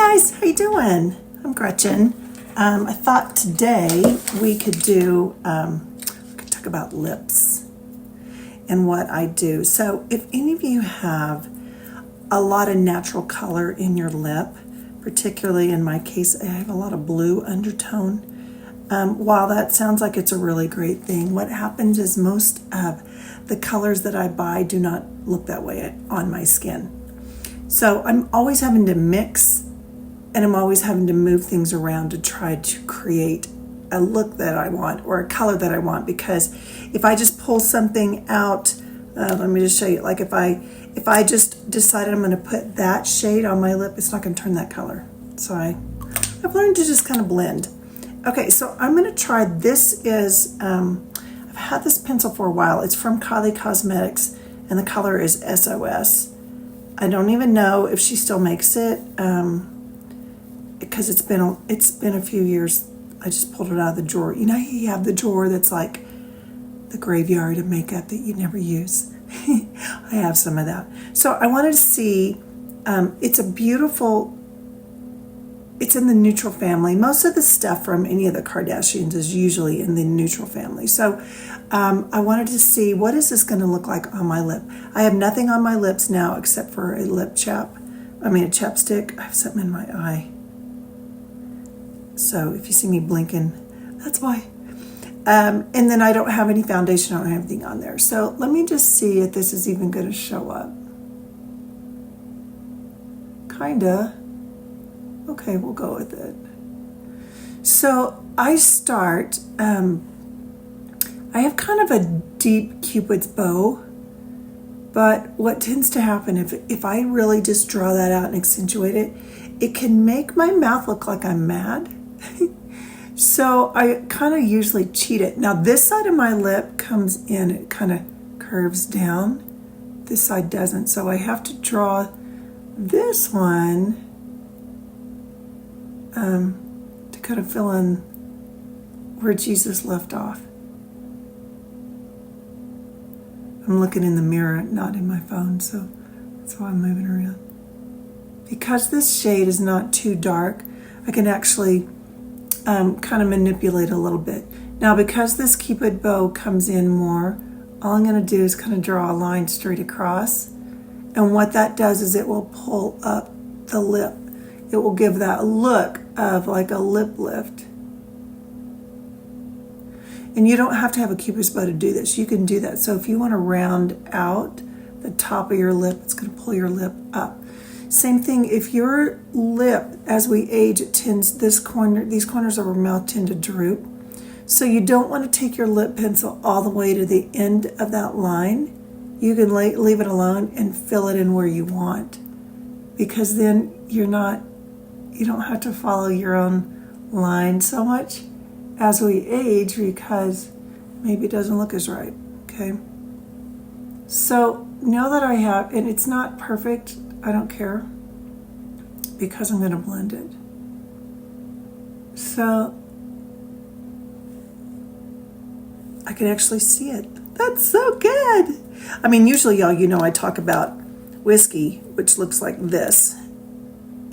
guys, how you doing? I'm Gretchen. I thought today we could talk about lips and what I do. So if any of you have a lot of natural color in your lip, particularly in my case, I have a lot of blue undertone. While that sounds like it's a really great thing, what happens is most of the colors that I buy do not look that way on my skin. So I'm always having to mix, and I'm always having to move things around to try to create a look that I want or a color that I want, because if I just pull something out, let me just show you, like if I just decided I'm going to put that shade on my lip, it's not going to turn that color. So I've learned to just kind of blend. Okay, so I'm going to try, this is, I've had this pencil for a while. It's from Kylie Cosmetics, and the color is SOS. I don't even know if she still makes it, because it's been a few years. I just pulled it out of the drawer. You know, you have the drawer that's like the graveyard of makeup that you never use. I have some of that. So I wanted to see, it's a beautiful, it's in the neutral family. Most of the stuff from any of the Kardashians is usually in the neutral family. So I wanted to see, what is this going to look like on my lip? I have nothing on my lips now except for a chapstick. I have something in my eye. So if you see me blinking, that's why. And then I don't have any foundation. I don't have anything on there. So let me just see if this is even going to show up. Kinda. Okay, we'll go with it. So I start, I have kind of a deep Cupid's bow, but what tends to happen if I really just draw that out and accentuate it, it can make my mouth look like I'm mad. So I kind of usually cheat it. Now this side of my lip comes in, it kind of curves down. This side doesn't, so I have to draw this one to kind of fill in where Jesus left off. I'm looking in the mirror, not in my phone, so that's why I'm moving around. Because this shade is not too dark, I can actually kind of manipulate a little bit. Now, because this Cupid bow comes in more, all I'm going to do is kind of draw a line straight across. And what that does is it will pull up the lip. It will give that look of like a lip lift. And you don't have to have a Cupid's bow to do this. You can do that. So if you want to round out the top of your lip, it's going to pull your lip up. Same thing, if your lip, as we age, it tends, these corners of our mouth tend to droop. So you don't want to take your lip pencil all the way to the end of that line. You can leave it alone and fill it in where you want. Because then you don't have to follow your own line so much as we age, because maybe it doesn't look as right, okay? So now that I have, and it's not perfect, I don't care, because I'm going to blend it. So I can actually see it. That's so good. I mean, usually, y'all, you know I talk about whiskey, which looks like this.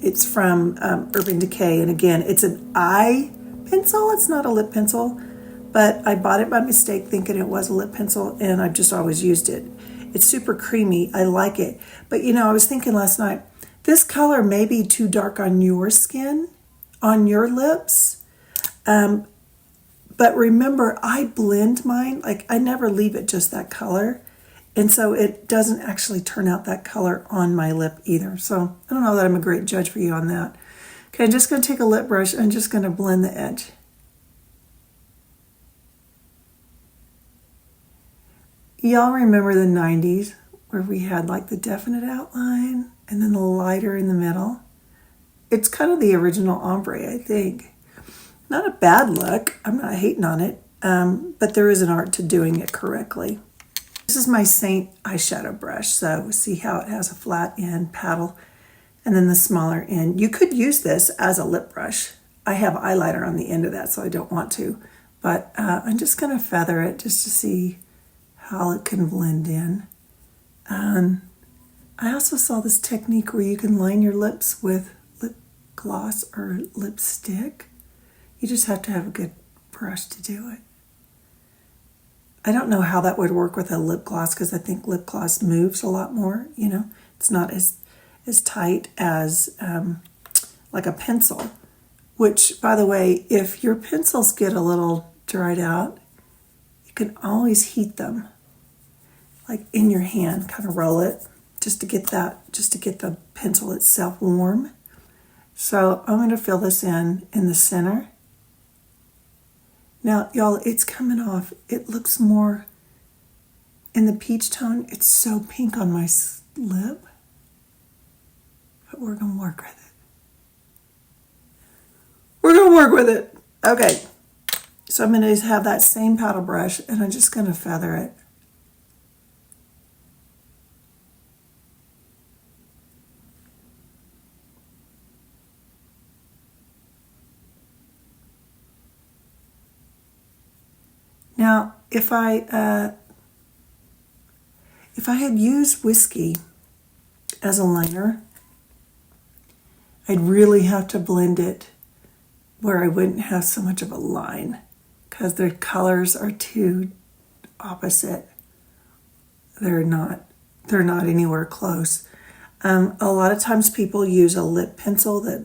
It's from Urban Decay, and again, it's an eye pencil. It's not a lip pencil, but I bought it by mistake thinking it was a lip pencil, and I've just always used it. It's super creamy. I like it. But, you know, I was thinking last night, this color may be too dark on your skin, on your lips. But remember, I blend mine. Like, I never leave it just that color. And so it doesn't actually turn out that color on my lip either. So I don't know that I'm a great judge for you on that. Okay, I'm just going to take a lip brush and I'm just going to blend the edge. Y'all remember the 90s where we had like the definite outline and then the lighter in the middle? It's kind of the original ombre, I think. Not a bad look. I'm not hating on it, but there is an art to doing it correctly. This is my Saint eyeshadow brush, so see how it has a flat end paddle and then the smaller end. You could use this as a lip brush. I have eyeliner on the end of that, so I don't want to, but I'm just going to feather it just to see how it can blend in. I also saw this technique where you can line your lips with lip gloss or lipstick. You just have to have a good brush to do it. I don't know how that would work with a lip gloss because I think lip gloss moves a lot more, you know. It's not as tight as like a pencil, which, by the way, if your pencils get a little dried out, you can always heat them, like in your hand, kind of roll it just to get the pencil itself warm. So I'm going to fill this in the center. Now, y'all, it's coming off. It looks more in the peach tone. It's so pink on my lip, but we're going to work with it. We're going to work with it. Okay, so I'm going to have that same paddle brush, and I'm just going to feather it. Now, if I had used whiskey as a liner, I'd really have to blend it where I wouldn't have so much of a line because their colors are too opposite. They're not anywhere close. A lot of times people use a lip pencil that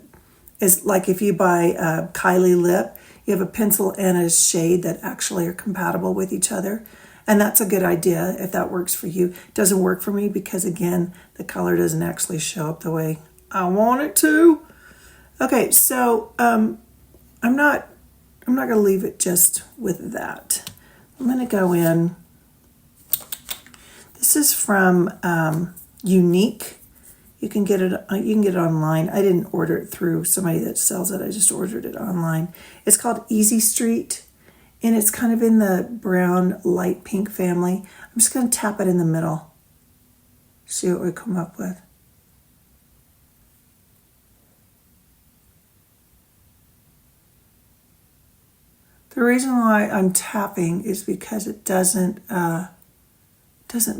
is like if you buy a Kylie lip, you have a pencil and a shade that actually are compatible with each other. And that's a good idea if that works for you. It doesn't work for me because, again, the color doesn't actually show up the way I want it to. Okay, so I'm not going to leave it just with that. I'm going to go in. This is from Younique. You can get it online. I didn't order it through somebody that sells it. I just ordered it online. It's called Easy Street, and it's kind of in the brown light pink family. I'm just going to tap it in the middle. See what we come up with. The reason why I'm tapping is because it doesn't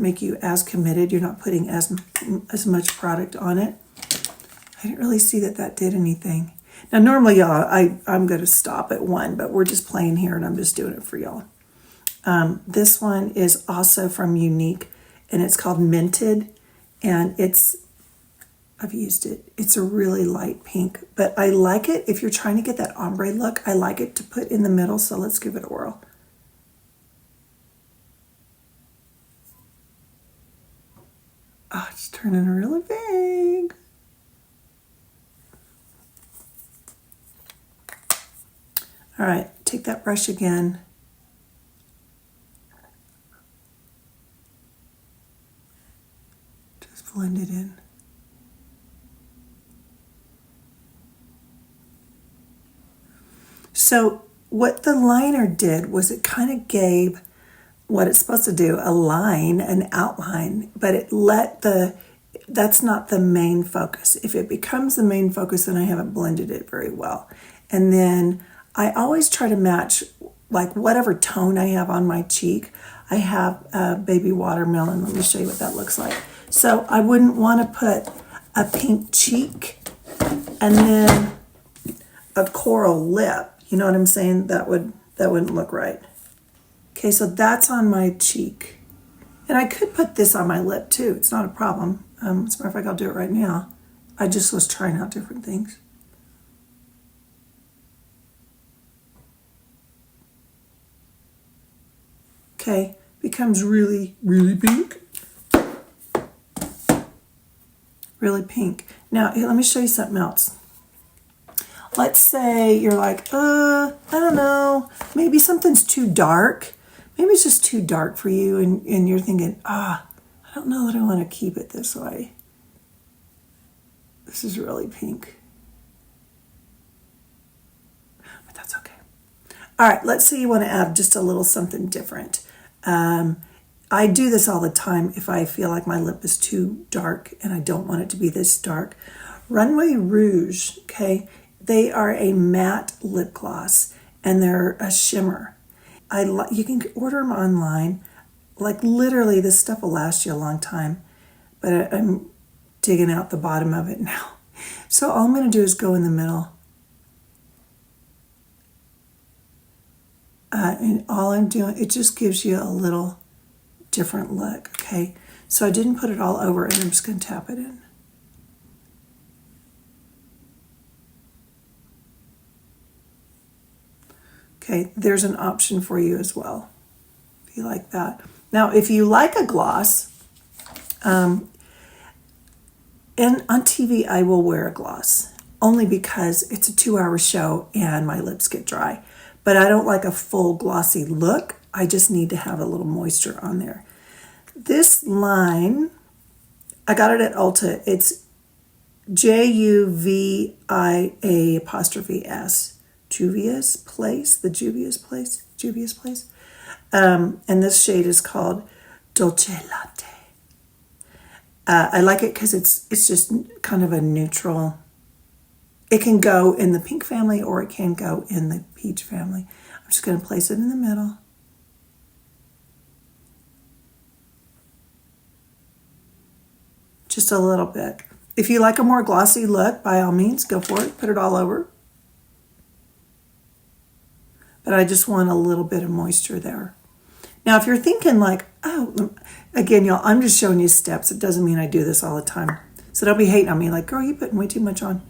make you as committed. You're not putting as much product on it. I didn't really see that did anything. Now, normally, y'all, I'm going to stop at 1, but we're just playing here, and I'm just doing it for y'all. This one is also from Younique, and it's called Minted, and I've used it. It's a really light pink, but I like it. If you're trying to get that ombre look, I like it to put in the middle, so let's give it a whirl. Oh, it's turning really big. All right, take that brush again. Just blend it in. So what the liner did was it kind of gave what it's supposed to do, a line, an outline, but that's not the main focus. If it becomes the main focus, then I haven't blended it very well. And then I always try to match like whatever tone I have on my cheek. I have baby watermelon. Let me show you what that looks like. So I wouldn't want to put a pink cheek and then a coral lip. You know what I'm saying? That wouldn't look right. Okay, so that's on my cheek. And I could put this on my lip too. It's not a problem. As a matter of fact, I'll do it right now. I just was trying out different things. Okay, becomes really, really pink. Really pink. Now, let me show you something else. Let's say you're like, I don't know, maybe something's too dark. Maybe it's just too dark for you, and you're thinking, I don't know that I want to keep it this way. This is really pink. But that's okay. All right, let's say you want to add just a little something different. I do this all the time if I feel like my lip is too dark and I don't want it to be this dark. Runway Rouge, okay, they are a matte lip gloss and they're a shimmer. You can order them online. Like literally, this stuff will last you a long time. But I'm digging out the bottom of it now. So all I'm going to do is go in the middle. And all I'm doing, it just gives you a little different look, okay? So I didn't put it all over, and I'm just going to tap it in. Okay, there's an option for you as well, if you like that. Now, if you like a gloss, and on TV I will wear a gloss, only because it's a 2-hour show and my lips get dry. But I don't like a full glossy look. I just need to have a little moisture on there. This line, I got it at Ulta. It's Juvia 'S. Juvia's Place, the Juvia's Place. And this shade is called Dolce Latte. I like it because it's just kind of a neutral. It can go in the pink family or it can go in the peach family. I'm just going to place it in the middle. Just a little bit. If you like a more glossy look, by all means, go for it. Put it all over. But I just want a little bit of moisture there. Now, if you're thinking like, oh, again, y'all, I'm just showing you steps. It doesn't mean I do this all the time. So don't be hating on me like, girl, you're putting way too much on.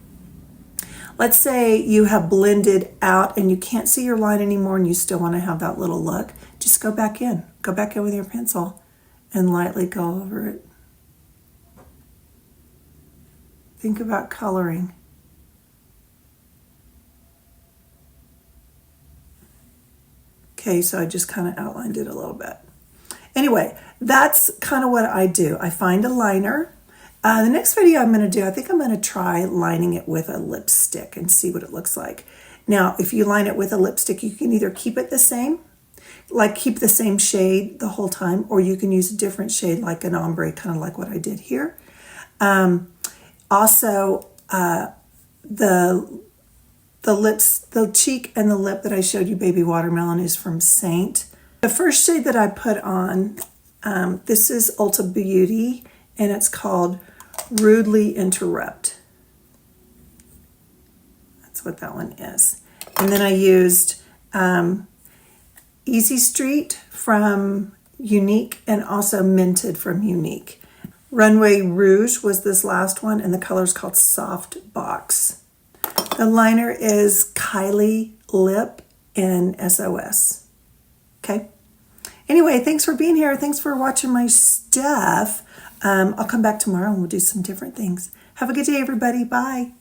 Let's say you have blended out and you can't see your line anymore and you still want to have that little look. Just go back in. Go back in with your pencil and lightly go over it. Think about coloring. Okay, so I just kind of outlined it a little bit. Anyway, that's kind of what I do. I find a liner. The next video I'm going to do, I think I'm going to try lining it with a lipstick and see what it looks like. Now, if you line it with a lipstick, you can either keep it the same, like keep the same shade the whole time, or you can use a different shade like an ombre, kind of like what I did here. Also, the lips, the cheek and the lip that I showed you, Baby Watermelon, is from Saint. The first shade that I put on, this is Ulta Beauty, and it's called Rudely Interrupt. That's what that one is. And then I used Easy Street from Unique and also Minted from Unique. Runway Rouge was this last one, and the color is called Soft Box. The liner is Kylie Lip in SOS. Okay. Anyway, thanks for being here. Thanks for watching my stuff. I'll come back tomorrow and we'll do some different things. Have a good day, everybody. Bye.